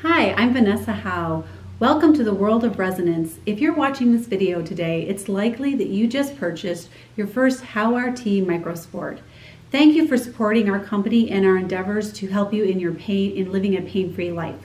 Hi, I'm Vanessa Howe. Welcome to the world of resonance. If you're watching this video today, it's likely that you just purchased your first HoweRT microsport. Thank you for supporting our company and our endeavors to help you in living a pain-free life.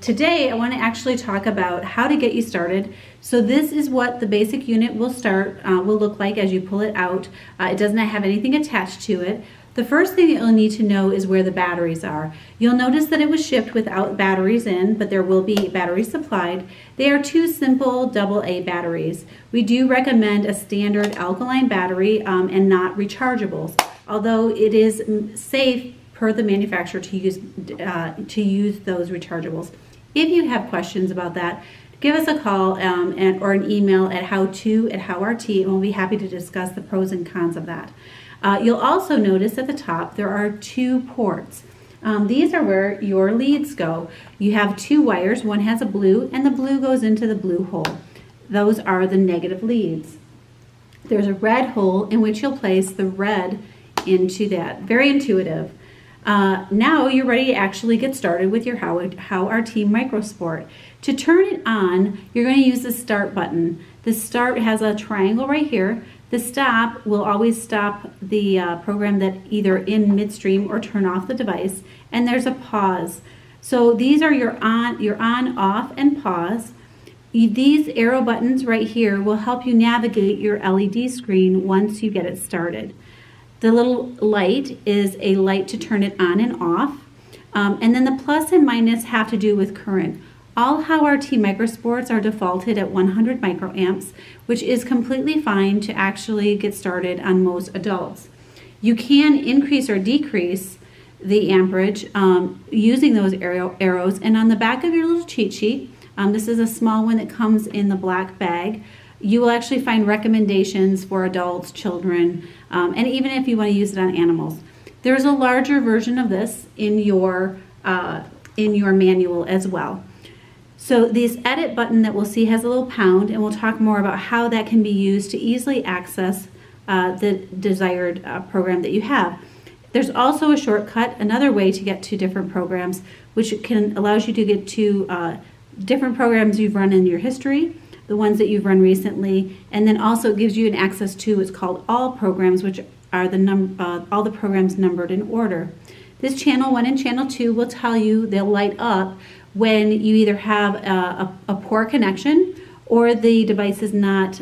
Today, I want to actually talk about how to get you started. So this is what the basic unit will look like as you pull it out. It does not have anything attached to it. The first thing that you'll need to know is where the batteries are. You'll notice that it was shipped without batteries in, but there will be batteries supplied. They are two simple AA batteries. We do recommend a standard alkaline battery and not rechargeables, although it is safe per the manufacturer to use those rechargeables. If you have questions about that, give us a call or an email at how2@HoweRT, and we'll be happy to discuss the pros and cons of that. You'll also notice at the top there are two ports. These are where your leads go. You have two wires, one has a blue, and the blue goes into the blue hole. Those are the negative leads. There's a red hole in which you'll place the red into that. Very intuitive. Now you're ready to actually get started with your HoweRT microsport. To turn it on, you're going to use the start button. The start has a triangle right here. The stop will always stop the program that either in midstream or turn off the device. And there's a pause. So these are your on, off, and pause. These arrow buttons right here will help you navigate your LED screen once you get it started. The little light is a light to turn it on and off. And then the plus and minus have to do with current. All HoweRT microsports are defaulted at 100 microamps, which is completely fine to actually get started on most adults. You can increase or decrease the amperage using those arrows. And on the back of your little cheat sheet, this is a small one that comes in the black bag, you will actually find recommendations for adults, children, and even if you want to use it on animals. There's a larger version of this in your manual as well. So this edit button that we'll see has a little pound, and we'll talk more about how that can be used to easily access the desired program that you have. There's also a shortcut, another way to get to different programs, which allows you to get to different programs you've run in your history, the ones that you've run recently, and then also gives you an access to what's called all programs, which are all the programs numbered in order. This channel 1 and channel 2 will tell you, they'll light up when you either have a poor connection or the device is not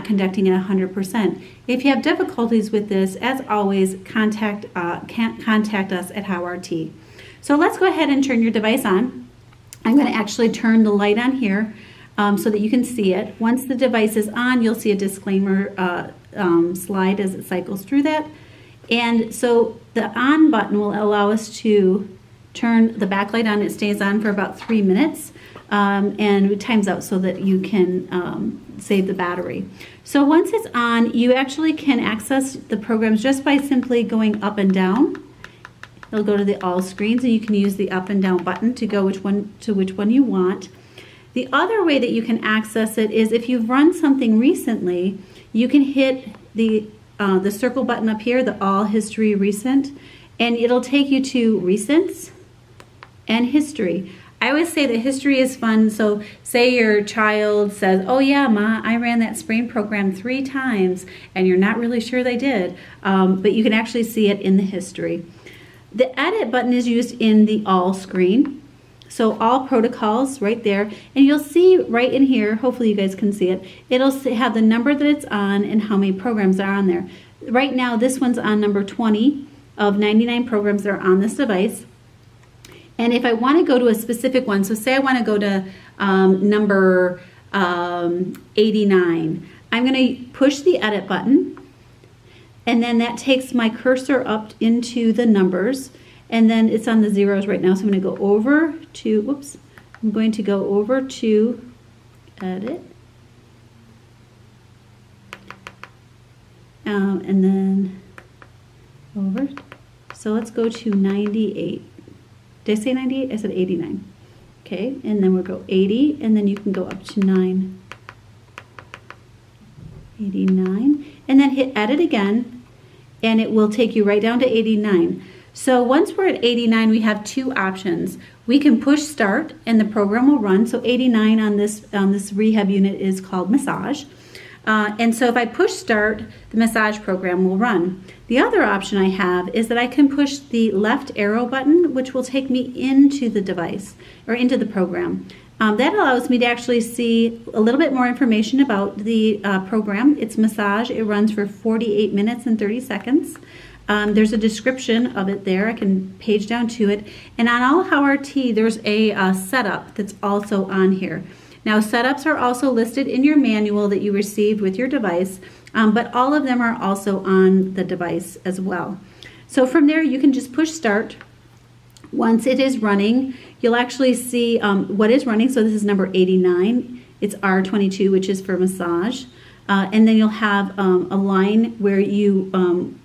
conducting at 100%. If you have difficulties with this, as always, contact us at HoweRT. So let's go ahead and turn your device on. I'm going to actually turn the light on here so that you can see it. Once the device is on, you'll see a disclaimer slide as it cycles through that. And so the on button will allow us to turn the backlight on. It stays on for about 3 minutes and it times out so that you can save the battery. So once it's on, you actually can access the programs just by simply going up and down. It'll go to the all screens, and you can use the up and down button to go which one you want. The other way that you can access it is if you've run something recently, you can hit the circle button up here, the all history recent, and it'll take you to recents and history. I always say that history is fun. So say your child says, oh yeah, Ma, I ran that sprain program 3 times, and you're not really sure they did, but you can actually see it in the history. The edit button is used in the all screen. So all protocols right there, and you'll see right in here, hopefully you guys can see it, it'll have the number that it's on and how many programs are on there. Right now this one's on number 20 of 99 programs that are on this device. And if I want to go to a specific one, so say I want to go to number 89, I'm going to push the edit button, and then that takes my cursor up into the numbers, and then it's on the zeros right now. So I'm going to go over to, I'm going to go over to edit, and then over. So let's go to 98. Did I say 98? I said 89. Okay, and then we'll go 80, and then you can go up to 9. 89, and then hit edit again, and it will take you right down to 89. So once we're at 89, we have two options. We can push start and the program will run. So 89 on this rehab unit is called massage. And so if I push start, the massage program will run. The other option I have is that I can push the left arrow button, which will take me into the device or into the program. That allows me to actually see a little bit more information about the program. It's massage. It runs for 48 minutes and 30 seconds. There's a description of it there. I can page down to it. And on all HoweRT, there's a setup that's also on here. Now, setups are also listed in your manual that you received with your device, but all of them are also on the device as well. So from there, you can just push start. Once it is running, you'll actually see what is running. So this is number 89. It's R22, which is for massage. And then you'll have a line where it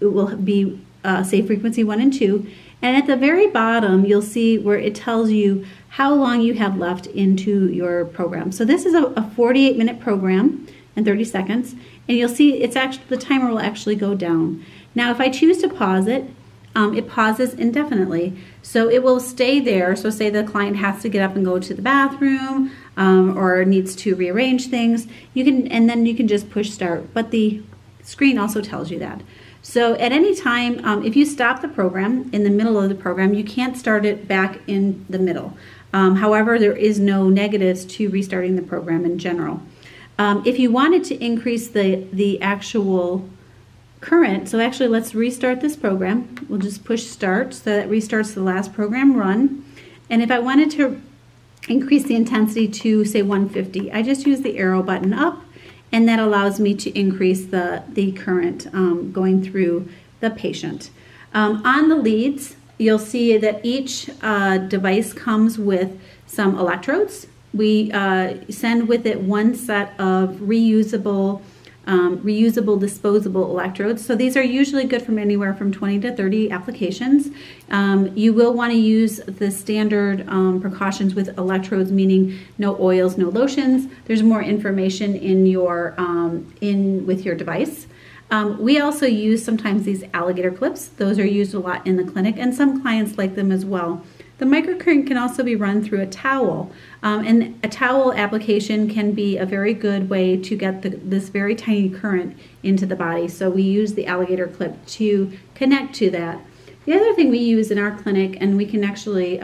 will be say frequency 1 and 2. And at the very bottom, you'll see where it tells you how long you have left into your program. So this is a 48-minute program and 30 seconds. And you'll see the timer will actually go down. Now, if I choose to pause it, it pauses indefinitely. So it will stay there. So say the client has to get up and go to the bathroom or needs to rearrange things, and then you can just push start. But the screen also tells you that. So at any time, if you stop the program in the middle of the program, you can't start it back in the middle. However, there is no negatives to restarting the program in general. If you wanted to increase the actual current, so actually let's restart this program. We'll just push start, so that restarts the last program run. And if I wanted to increase the intensity to say 150, I just use the arrow button up, and that allows me to increase the current going through the patient. On the leads, you'll see that each device comes with some electrodes. We send with it one set of reusable, disposable electrodes. So these are usually good from anywhere from 20 to 30 applications. You will want to use the standard precautions with electrodes, meaning no oils, no lotions. There's more information in your with your device. We also use sometimes these alligator clips. Those are used a lot in the clinic, and some clients like them as well. The microcurrent can also be run through a towel, and a towel application can be a very good way to get this very tiny current into the body. So we use the alligator clip to connect to that. The other thing we use in our clinic, and we can actually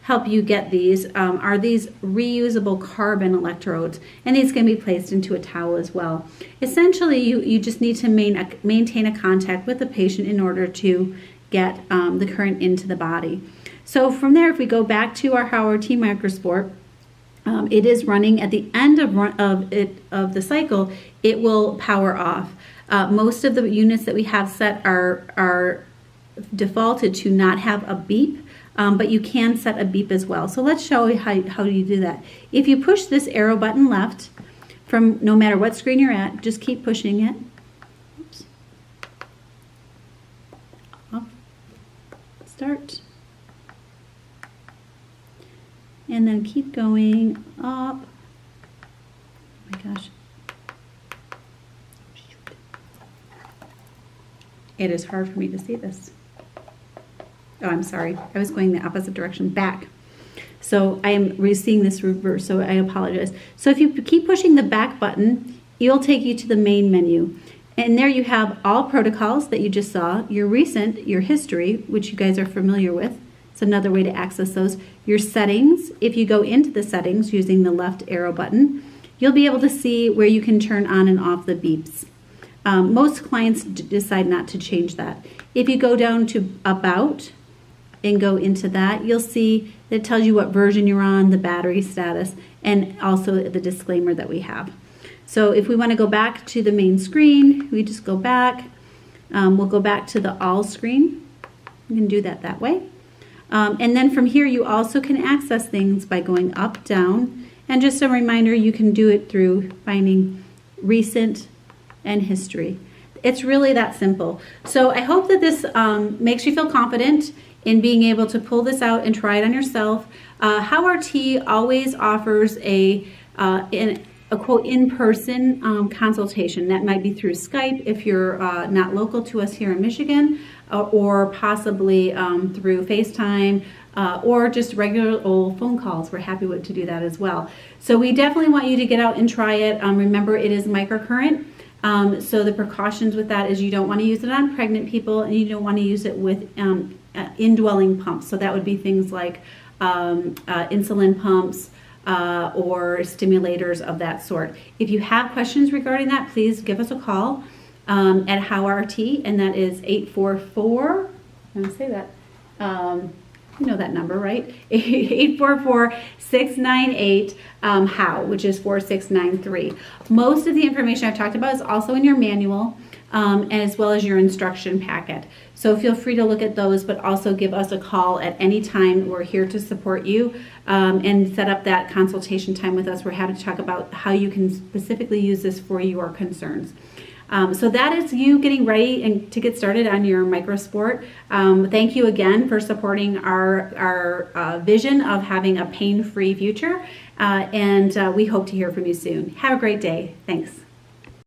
help you get these, are these reusable carbon electrodes, and these can be placed into a towel as well. Essentially, you just need to maintain a contact with the patient in order to get the current into the body. So from there, if we go back to our HoweRT Microsport, it is running. At the end of the cycle, it will power off. Most of the units that we have set are defaulted to not have a beep, but you can set a beep as well. So let's show you how you do that. If you push this arrow button left, from no matter what screen you're at, just keep pushing it. Oops. Off. Start. And then keep going up. Oh my gosh. It is hard for me to see this. Oh, I'm sorry. I was going the opposite direction, back. So I am seeing this reverse, so I apologize. So if you keep pushing the back button, it'll take you to the main menu. And there you have all protocols that you just saw, your recent, your history, which you guys are familiar with. It's another way to access those. Your settings, if you go into the settings using the left arrow button, you'll be able to see where you can turn on and off the beeps. Most clients decide not to change that. If you go down to About and go into that, you'll see that it tells you what version you're on, the battery status, and also the disclaimer that we have. So if we want to go back to the main screen, we just go back. We'll go back to the All screen. You can do that way. And then from here, you also can access things by going up, down, and just a reminder, you can do it through finding recent and history. It's really that simple. So I hope that this makes you feel confident in being able to pull this out and try it on yourself. HoweRT always offers a quote in-person consultation. That might be through Skype if you're not local to us here in Michigan, or possibly through FaceTime, or just regular old phone calls. We're happy to do that as well. So we definitely want you to get out and try it. Remember, it is microcurrent. So the precautions with that is you don't want to use it on pregnant people, and you don't want to use it with indwelling pumps. So that would be things like insulin pumps, or stimulators of that sort. If you have questions regarding that, please give us a call at HoweRT, and that is 844, I'm going to say that, you know that number, right? 844-698 HOW, which is 4693. Most of the information I've talked about is also in your manual, as well as your instruction packet. So feel free to look at those, but also give us a call at any time. We're here to support you, and set up that consultation time with us. We're happy to talk about how you can specifically use this for your concerns. So that is you getting ready and to get started on your microsport. Thank you again for supporting our vision of having a pain-free future, and we hope to hear from you soon. Have a great day. Thanks.